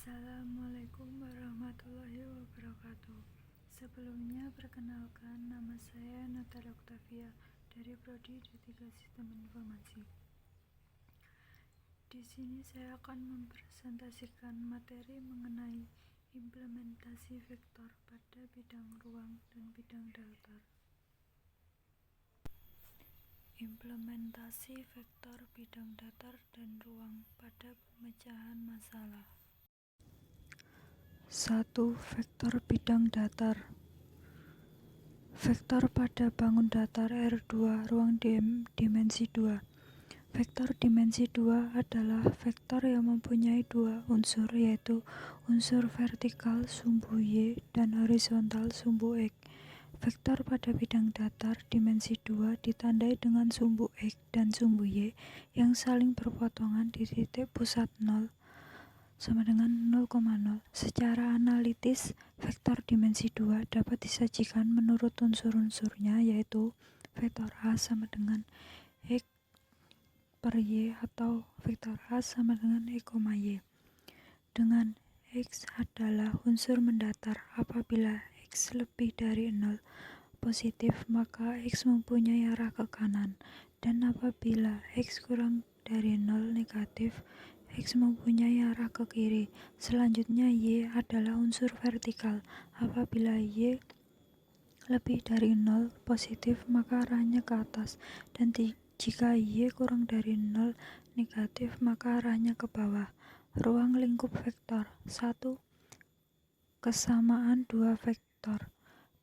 Assalamualaikum warahmatullahi wabarakatuh. Sebelumnya perkenalkan, nama saya Natalia Octavia dari Prodi D3 Sistem Informasi. Di sini saya akan mempresentasikan materi mengenai implementasi vektor pada bidang ruang dan bidang datar. Implementasi vektor bidang datar dan ruang pada pemecahan masalah. 1. Vektor bidang datar. Vektor pada bangun datar R2 ruang dimensi 2. Vektor dimensi 2 adalah vektor yang mempunyai dua unsur, yaitu unsur vertikal sumbu Y dan horizontal sumbu X. Vektor pada bidang datar dimensi 2 ditandai dengan sumbu X dan sumbu Y yang saling berpotongan di titik pusat 0 sama dengan 0,0. Secara analitis, vektor dimensi 2 dapat disajikan menurut unsur-unsurnya, yaitu vektor A sama dengan X per Y atau vektor A sama dengan X, Y. Dengan X adalah unsur mendatar. Apabila X lebih dari 0 positif, maka X mempunyai arah ke kanan, dan apabila X kurang dari 0 negatif, X mempunyai arah ke kiri. Selanjutnya Y adalah unsur vertikal. Apabila Y lebih dari 0 positif, maka arahnya ke atas, dan jika Y kurang dari 0 negatif, maka arahnya ke bawah. Ruang lingkup vektor. 1. Kesamaan dua vektor.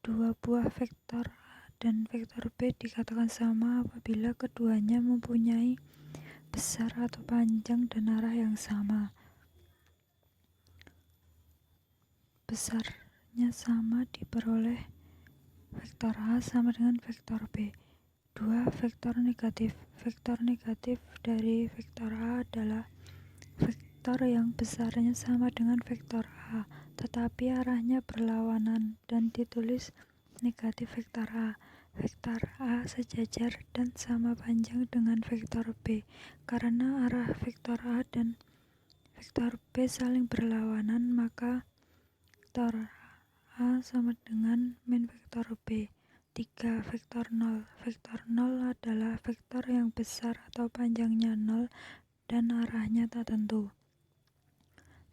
Dua buah vektor A dan vektor B dikatakan sama apabila keduanya mempunyai besar atau panjang dan arah yang sama. Besarnya sama diperoleh vektor A sama dengan vektor B. 2. Vektor negatif. Vektor negatif dari vektor A adalah vektor yang besarnya sama dengan vektor A, tetapi arahnya berlawanan dan ditulis negatif vektor A. Vektor A sejajar dan sama panjang dengan vektor B. Karena arah vektor A dan vektor B saling berlawanan, maka vektor A sama dengan min vektor B. 3. Vektor 0. Vektor 0 adalah vektor yang besar atau panjangnya 0 dan arahnya tak tentu.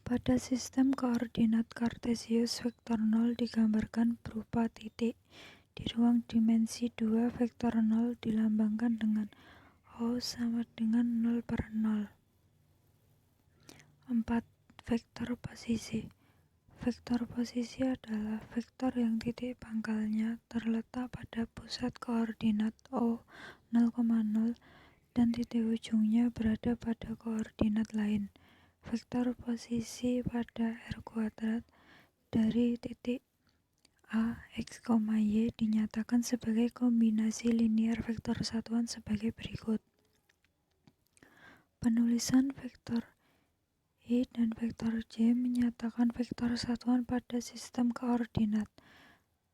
Pada sistem koordinat kartesius, vektor 0 digambarkan berupa titik. Di ruang dimensi 2, vektor 0 dilambangkan dengan O sama dengan 0 per 0. 4. Vektor posisi. Vektor posisi adalah vektor yang titik pangkalnya terletak pada pusat koordinat O 0,0 dan titik ujungnya berada pada koordinat lain. Vektor posisi pada R² dari titik A, X, Y dinyatakan sebagai kombinasi linier vektor satuan sebagai berikut. Penulisan vektor I dan vektor J menyatakan vektor satuan pada sistem koordinat.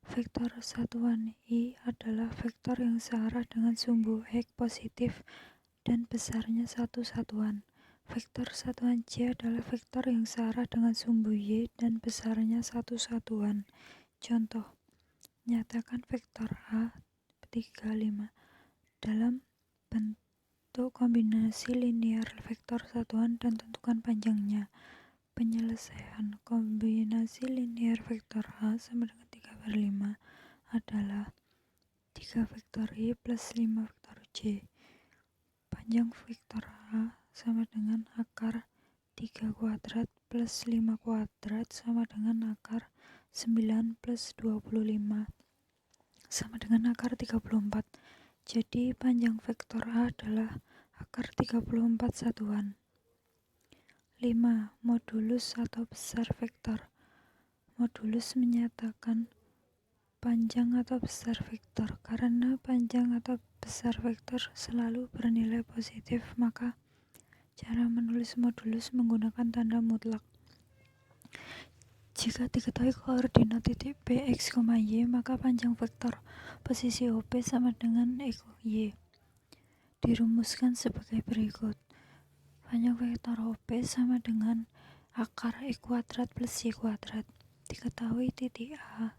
Vektor satuan I adalah vektor yang searah dengan sumbu X positif dan besarnya satu satuan. Vektor satuan J adalah vektor yang searah dengan sumbu Y dan besarnya satu satuan. Contoh, nyatakan vektor A 35 dalam bentuk kombinasi linier vektor satuan dan tentukan panjangnya. Penyelesaian kombinasi linier vektor A sama dengan 3/5 adalah 3 vektor I plus 5 vektor J. Panjang vektor A sama dengan akar 3 kuadrat plus 5 kuadrat sama dengan akar 9 plus 25 sama dengan akar 34. Jadi panjang vektor A adalah akar 34 satuan. 5. Modulus atau besar vektor. Modulus menyatakan panjang atau besar vektor. Karena panjang atau besar vektor selalu bernilai positif, maka cara menulis modulus menggunakan tanda mutlak. Jika diketahui koordinat titik P, X, Y, maka panjang vektor posisi OP sama dengan X, Y. Dirumuskan sebagai berikut. Panjang vektor OP sama dengan akar X kuadrat plus Y kuadrat. Diketahui titik A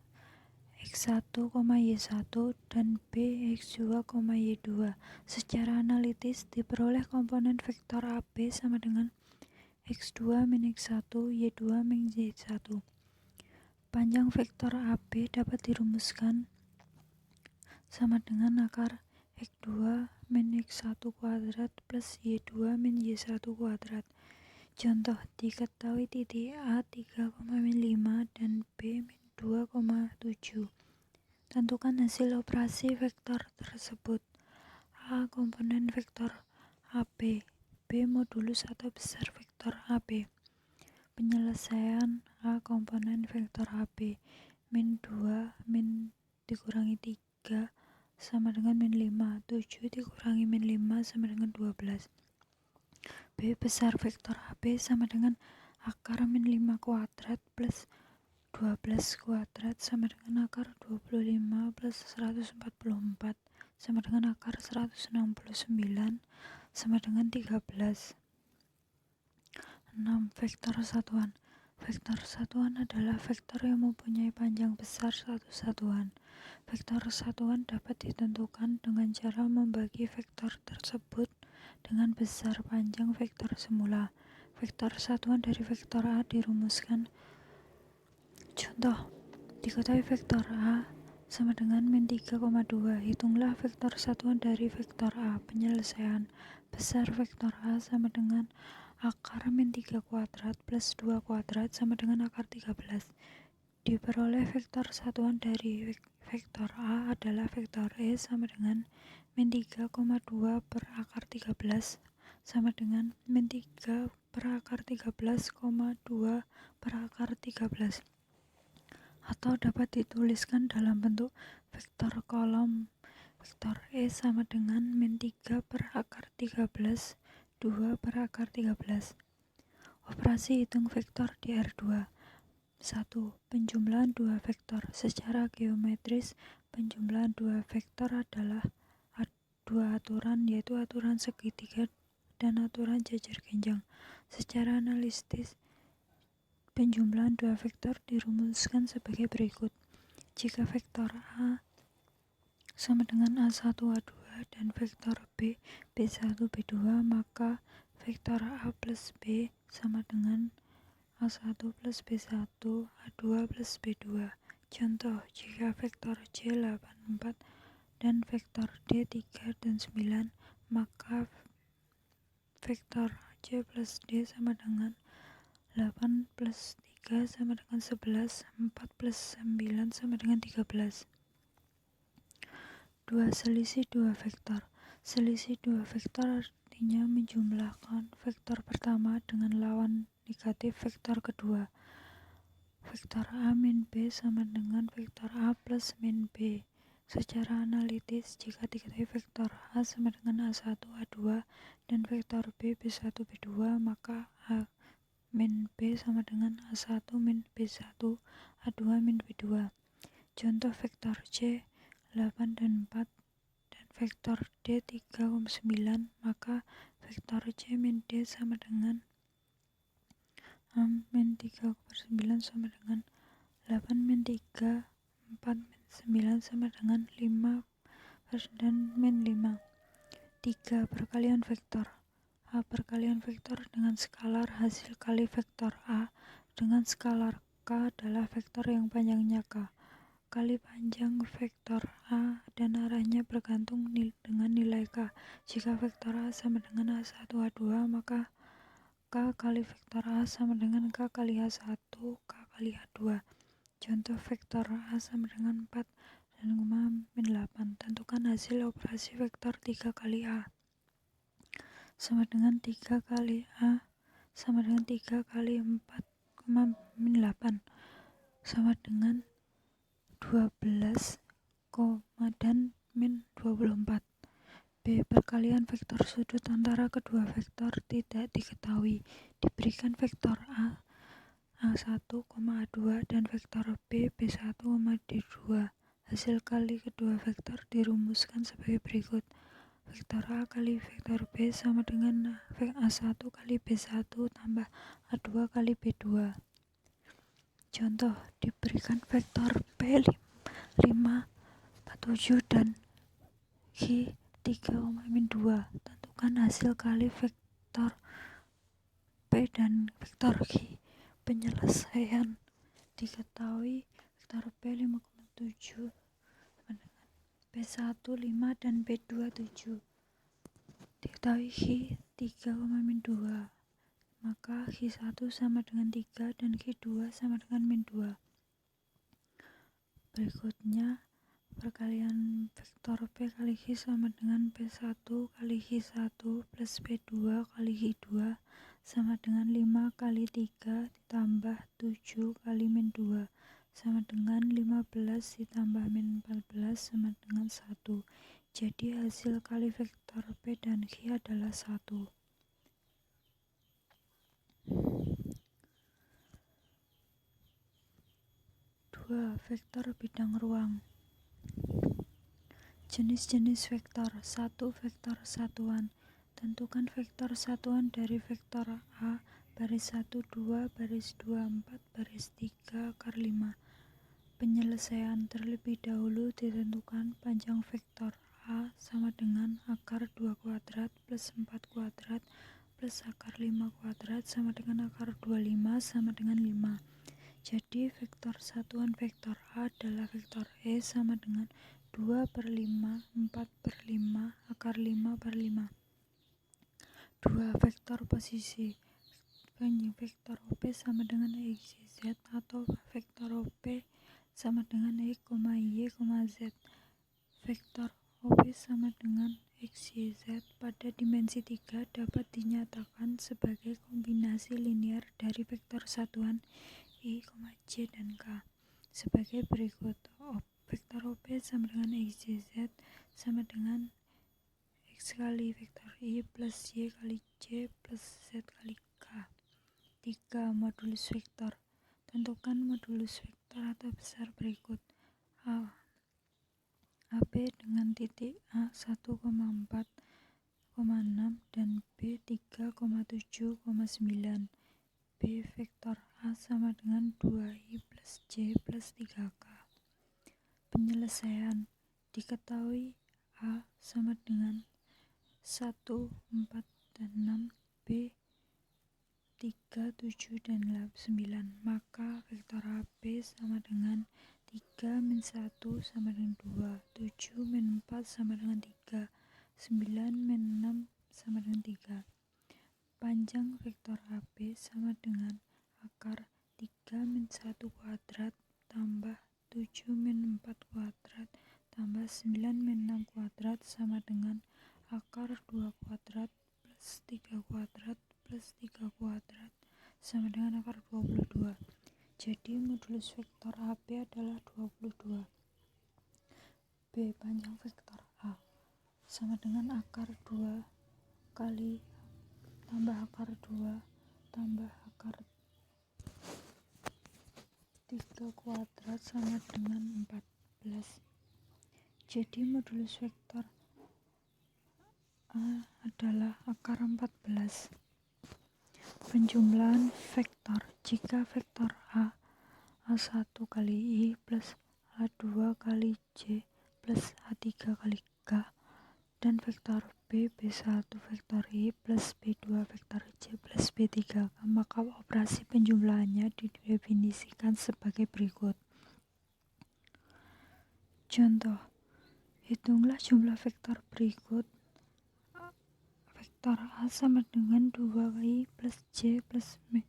X1, Y1 dan B X2, Y2. Secara analitis diperoleh komponen vektor AB sama dengan X2 min X1, Y2 min Y1. Panjang vektor AB dapat dirumuskan sama dengan akar X2 min X1 kuadrat plus Y2 min Y1 kuadrat. Contoh, diketahui titik A 3,5 dan B min 2,7. Tentukan hasil operasi vektor tersebut. A. Komponen vektor AB. B. Modulus atau besar vektor AB. Penyelesaian A. Komponen vektor AB min 2 min dikurangi 3 sama dengan min 5. 7 dikurangi min 5 sama dengan 12. B. Besar vektor AB sama dengan akar min 5 kuadrat plus 12 kuadrat sama dengan akar 25 plus 144 sama dengan akar 169 sama dengan 13. 6. Vektor satuan. Vektor satuan adalah vektor yang mempunyai panjang besar satu satuan. Vektor satuan dapat ditentukan dengan cara membagi vektor tersebut dengan besar panjang vektor semula. Vektor satuan dari vektor A dirumuskan. Contoh, diketahui vektor A sama dengan min 3,2. Hitunglah vektor satuan dari vektor A. Penyelesaian. Besar vektor A sama dengan akar min 3 kuadrat plus 2 kuadrat sama dengan akar 13. Diperoleh vektor satuan dari vektor A adalah vektor E sama dengan min 3,2 per akar 13 sama dengan min 3 per akar 13,2 per akar 13. Atau dapat dituliskan dalam bentuk vektor kolom. Vektor E sama dengan min 3 per akar 13, 2 per akar 13. Operasi hitung vektor di R2. 1. Penjumlahan dua vektor. Secara geometris, penjumlahan dua vektor adalah dua aturan, yaitu aturan segitiga dan aturan jajar genjang. Secara analitis, penjumlahan dua vektor dirumuskan sebagai berikut. Jika vektor A sama dengan A1, A2 dan vektor B, B1, B2, maka vektor A plus B sama dengan A1 plus B1, A2 plus B2. Contoh, jika vektor C 84 dan vektor D 3 dan 9, maka vektor C plus D sama dengan 8 plus 3 sama dengan 11, 4 plus 9 sama dengan 13. 2. Selisih dua vektor. Selisih dua vektor artinya menjumlahkan vektor pertama dengan lawan negatif vektor kedua. Vektor A min B sama dengan vektor A plus min B. Secara analitis, jika diketahui vektor A sama dengan A1, A2 dan vektor B, B1, B2, maka A min B sama dengan A1 min B1, A2 min B2. Contoh, vektor C 8 dan 4 dan vektor D 3,9, maka vektor C min D sama dengan A min 3,9 sama dengan 8 min 3, 4 min 9 sama dengan 5 dan min 5. 3. Perkalian vektor. A perkalian vektor dengan skalar hasil kali vektor A dengan skalar K adalah vektor yang panjangnya K. Kali panjang vektor A dan arahnya bergantung dengan nilai K. Jika vektor A sama dengan A1, A2, maka K kali vektor A sama dengan K kali A1, K kali A2. Contoh, vektor A sama dengan 4 dan min 8. Tentukan hasil operasi vektor 3 kali A sama dengan 3 kali A sama dengan 3 kali 4, min 8 sama dengan 12, dan min 24. B. Perkalian vektor sudut antara kedua vektor tidak diketahui. Diberikan vektor A, A1, A2 dan vektor B, B1, D2. Hasil kali kedua vektor dirumuskan sebagai berikut. vektor A kali vektor B sama dengan A1 kali B1 tambah A2 kali B2. Contoh, diberikan vektor P 5, 7, dan Q 3,-2. Tentukan hasil kali vektor P dan vektor Q. Penyelesaian diketahui vektor P 5,7 B1 5 dan B2 7. Diketahui Q 3,-2. Maka Q1 sama dengan 3 dan Q2 sama dengan -2. Berikutnya, perkalian vektor P kali Q sama dengan P1 kali Q1 plus P2 kali Q2 sama dengan 5 kali 3 ditambah 7 kali -2 sama dengan 15 ditambah -14 sama dengan 1. Jadi hasil kali vektor P dan Q adalah 1. 2. Vektor bidang ruang. Jenis-jenis vektor. 1. Vektor satuan. Tentukan vektor satuan dari vektor A baris 1, 2, baris 2, 4, baris 3, akar 5. Penyelesaian terlebih dahulu ditentukan panjang vektor A sama dengan akar 2 kuadrat plus 4 kuadrat plus akar 5 kuadrat sama dengan akar 25 sama dengan 5. Jadi vektor satuan vektor A adalah vektor E sama dengan 2 per 5, 4 per 5, akar 5 per 5. 2. Vektor posisi. Vektor OP sama dengan XYZ atau vektor OP sama dengan X, Y, Z. Vektor OP sama dengan XYZ pada dimensi 3 dapat dinyatakan sebagai kombinasi linear dari vektor satuan I, J, dan K sebagai berikut. Vektor OP sama dengan XYZ sama dengan X kali vektor I plus Y kali J plus Z kali K. 3. Modulus vektor. Tentukan modulus vektor atau besar berikut. A. AB dengan titik A 1,4,6 dan B 3,7,9. B vektor A sama dengan 2I plus J plus 3K. Penyelesaian diketahui A sama dengan 1, 4, dan 6, B 3, 7, dan 9. Maka vektor AB sama dengan 3 min 1 sama dengan 2, 7 min 4 sama dengan 3, 9 min 6 sama dengan 3. Panjang vektor AB sama dengan akar 3 min 1 kuadrat tambah 7 min 4 kuadrat tambah 9 min 6 kuadrat sama dengan akar 2 kuadrat plus 3 kuadrat plus 3 kuadrat sama dengan akar 22. Jadi modulus vektor AB adalah 22. B. Panjang vektor A sama dengan akar 2 kali tambah akar 2 tambah akar 3 kuadrat sama dengan 14. Jadi modulus vektor A adalah akar 14. Penjumlahan vektor. Jika vektor A A1 kali I plus A2 kali J plus A3 kali K dan vektor B B1 vektor I plus B2 vektor J plus B3K, maka operasi penjumlahannya didefinisikan sebagai berikut. Contoh, hitunglah jumlah vektor berikut. Vektor A sama dengan 2I plus J plus min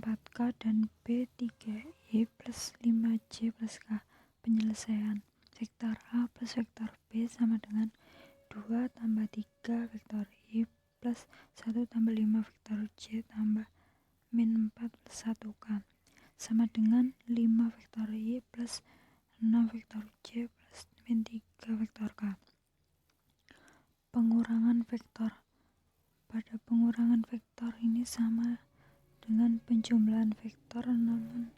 4K dan B 3I plus 5J plus K. Penyelesaian vektor A plus vektor B sama dengan 2 tambah 3 vektor I plus 1 tambah 5 vektor J tambah min 4 plus 1K sama dengan 5 vektor I plus 6 vektor J plus min 3 vektor K. Pengurangan vektor. Pada pengurangan vektor ini sama dengan penjumlahan vektor, namun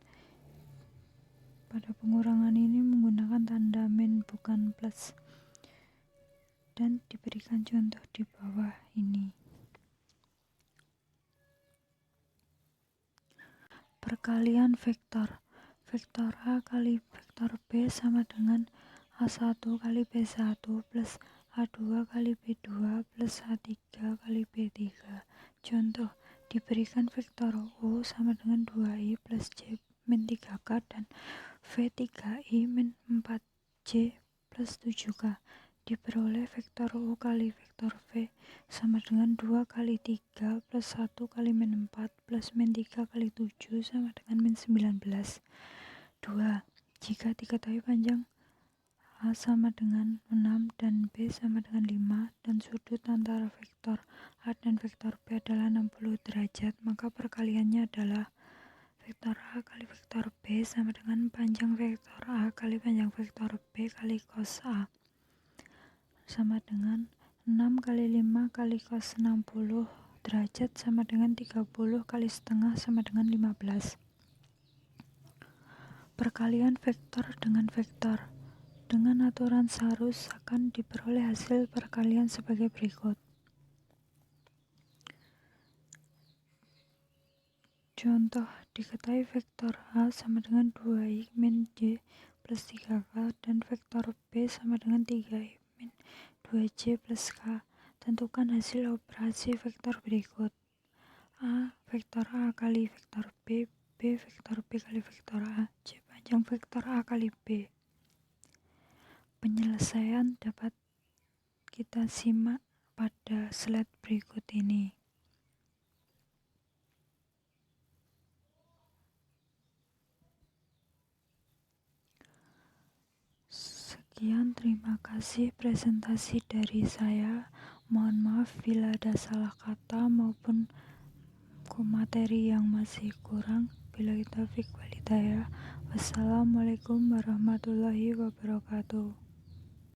pada pengurangan ini menggunakan tanda min bukan plus. dan diberikan contoh di bawah ini. Perkalian vektor. Vektor A kali vektor B sama dengan A1 kali B1 plus A2 kali B2 plus A3 kali B3. Contoh, diberikan vektor O sama dengan 2I plus J min 3K dan V3I min 4J plus 7K. Diperoleh vektor O kali vektor V sama dengan 2 kali 3 plus 1 kali min 4 plus min 3 kali 7 sama dengan min 19. 2. Jika diketahui panjang A sama dengan 6 dan B sama dengan 5 dan sudut antara vektor A dan vektor B adalah 60 derajat, maka perkaliannya adalah vektor A kali vektor B sama dengan panjang vektor A kali panjang vektor B kali cos A sama dengan 6 kali 5 kali cos 60 derajat sama dengan 30 kali setengah sama dengan 15. Perkalian vektor dengan vektor. Dengan aturan seharus akan diperoleh hasil perkalian sebagai berikut. Contoh, diketahui vektor A sama dengan 2I min J plus 3K dan vektor B sama dengan 3I min 2J plus K. Tentukan hasil operasi vektor berikut. A. Vektor A kali vektor B. B. Vektor B kali vektor A. C. Panjang vektor A kali B. Penyelesaian dapat kita simak pada slide berikut ini. Sekian, terima kasih presentasi dari saya. Mohon maaf bila ada salah kata maupun materi yang masih kurang. Billahi taufiq wal hidayah. Wassalamualaikum warahmatullahi wabarakatuh.